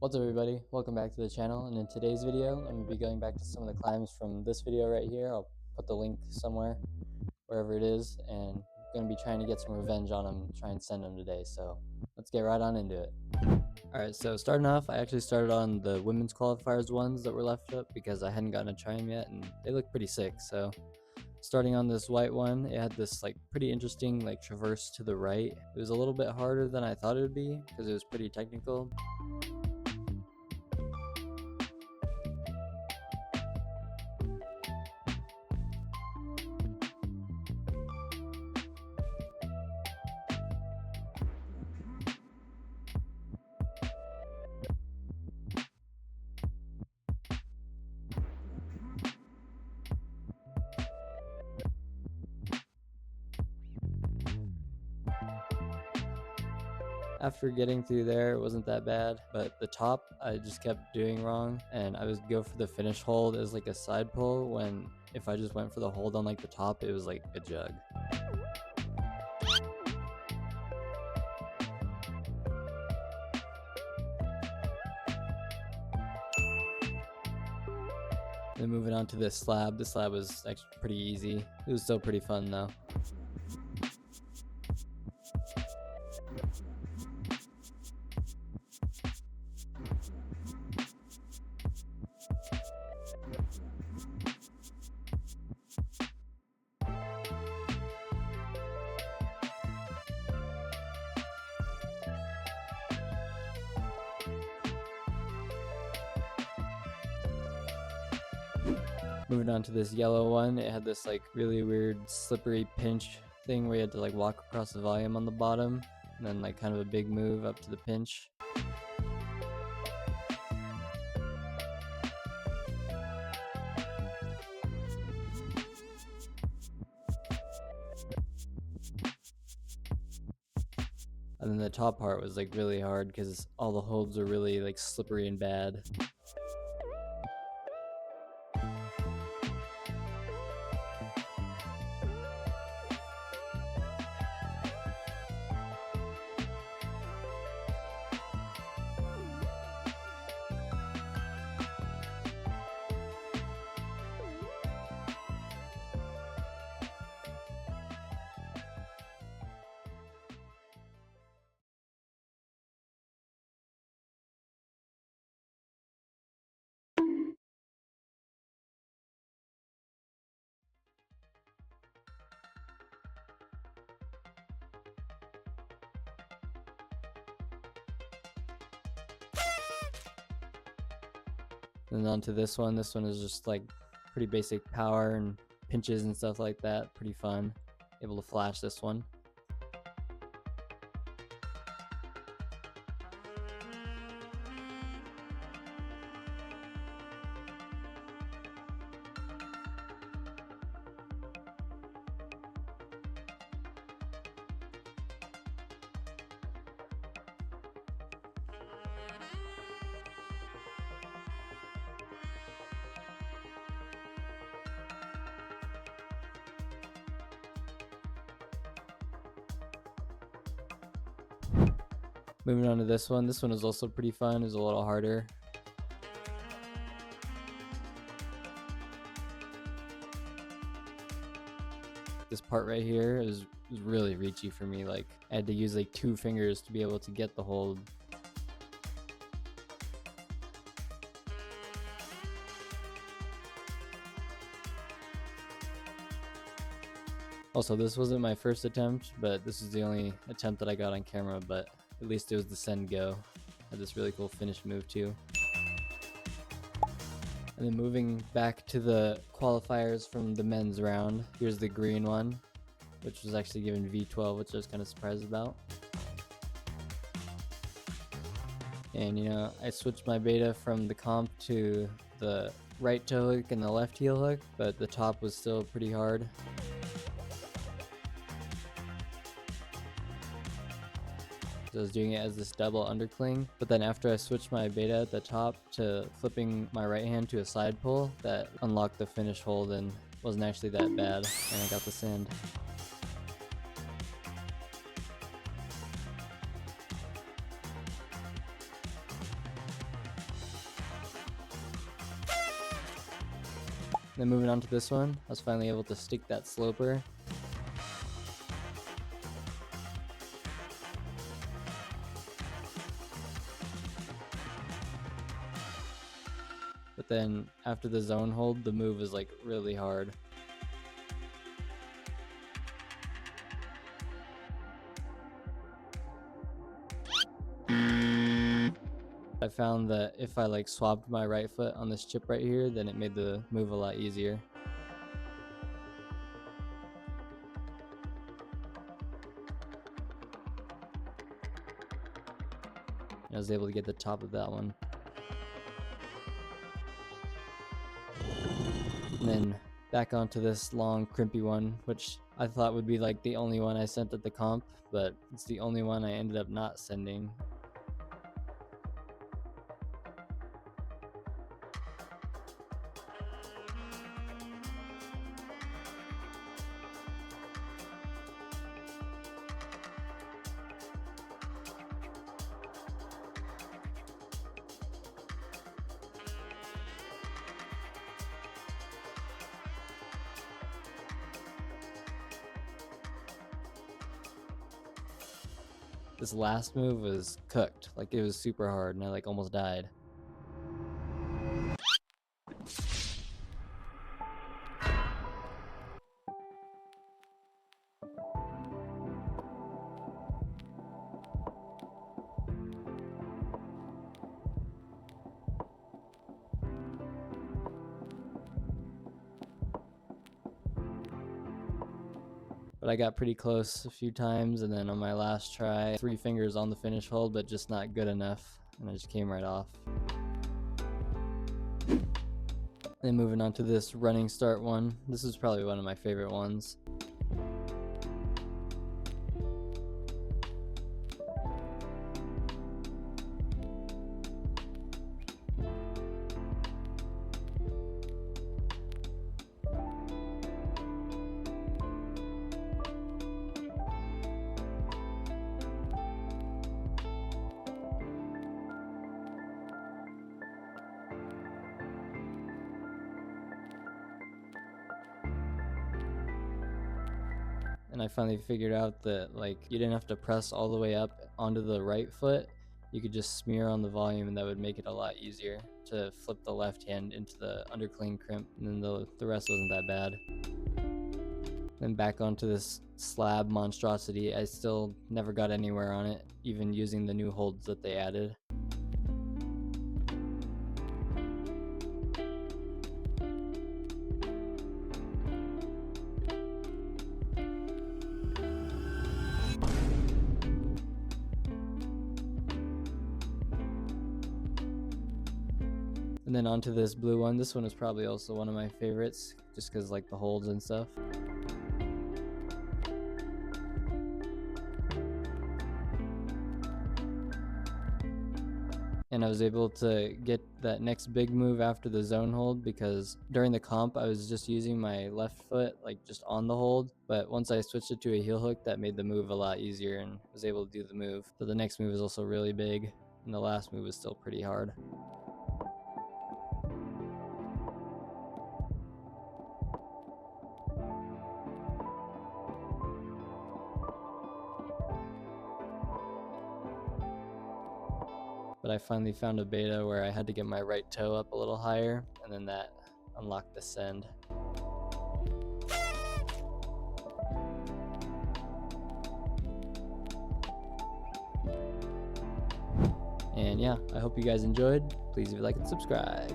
What's up everybody, welcome back to the channel, and in today's video I'm going to be going back to some of the climbs from this video right here. I'll put the link somewhere, wherever it is, and I'm going to be trying to get some revenge on them, try and send them today, so let's get right on into it. Alright, so starting off, I actually started on the women's qualifiers ones that were left up because I hadn't gotten to try them yet, and they look pretty sick. So starting on this white one, it had this like pretty interesting like traverse to the right. It was a little bit harder than I thought it would be because it was pretty technical. After getting through there, it wasn't that bad, but the top I just kept doing wrong, and I would go for the finish hold as like a side pull when if I just went for the hold on like the top, it was like a jug. Then moving on to this slab. This slab was actually pretty easy. It was still pretty fun though. Moving on to this yellow one, it had this like really weird slippery pinch thing where you had to like walk across the volume on the bottom, and then like kind of a big move up to the pinch. And then the top part was like really hard because all the holds are really like slippery and bad. And on to this one. This one is just like pretty basic power and pinches and stuff like that. Pretty fun. Able to flash this one. Moving on to this one. This one is also pretty fun. It was a little harder. This part right here was really reachy for me. Like I had to use like 2 fingers to be able to get the hold. Also, this wasn't my first attempt, but this is the only attempt that I got on camera, but at least it was the send go. Had this really cool finish move too. And then moving back to the qualifiers from the men's round, here's the green one, which was actually given V12, which I was kind of surprised about. And you know, I switched my beta from the comp to the right toe hook and the left heel hook, but the top was still pretty hard. I was doing it as this double undercling, but then after I switched my beta at the top to flipping my right hand to a side pull, that unlocked the finish hold and wasn't actually that bad, and I got the send. Then moving on to this one, I was finally able to stick that sloper. But then after the zone hold, the move is like really hard. I found that if I like swapped my right foot on this chip right here, then it made the move a lot easier. I was able to get the top of that one. And then back onto this long crimpy one, which I thought would be like the only one I sent at the comp, but it's the only one I ended up not sending. This last move was cooked, like it was super hard and I like almost died. But I got pretty close a few times, and then on my last try, 3 fingers on the finish hold, but just not good enough, and I just came right off. Then moving on to this running start one. This is probably one of my favorite ones. And I finally figured out that like you didn't have to press all the way up onto the right foot. You could just smear on the volume, and that would make it a lot easier to flip the left hand into the underclean crimp, and then the rest wasn't that bad. Then back onto this slab monstrosity. I still never got anywhere on it, even using the new holds that they added. And then onto this blue one. This one is probably also one of my favorites, just because like the holds and stuff. And I was able to get that next big move after the zone hold, because during the comp I was just using my left foot like just on the hold, but once I switched it to a heel hook, that made the move a lot easier and was able to do the move. So the next move is also really big, and the last move is still pretty hard. But I finally found a beta where I had to get my right toe up a little higher, and then that unlocked the send. And yeah, I hope you guys enjoyed. Please leave a like and subscribe.